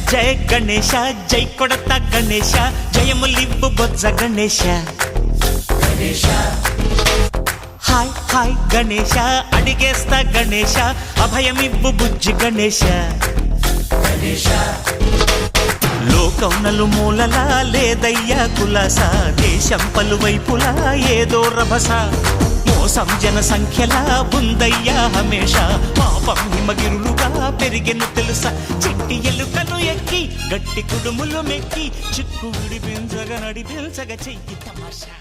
జయ గణేశ జై కొడత గణేశ జయములివ్వు బొజ్జ Ganesha hi hi Ganesha అడిగేస్తా Ganesha అభయమివ్వు బుజ్జి గణేశ లోకం నలుమూలలా లేదయ్యా కులాస దేశం పలువైపులా ఏదో రభస మోసం జన సంఖ్యలా ఉందయ్యా హమేష పాపం హిమగిరులుగా పెరిగెను తెలుసా చిట్టి ఎలుకలు ఎక్కి గట్టి కుడుములు మెక్కి చిక్కు విడిపించగా నడిపించగా చెయ్యి తమాషా.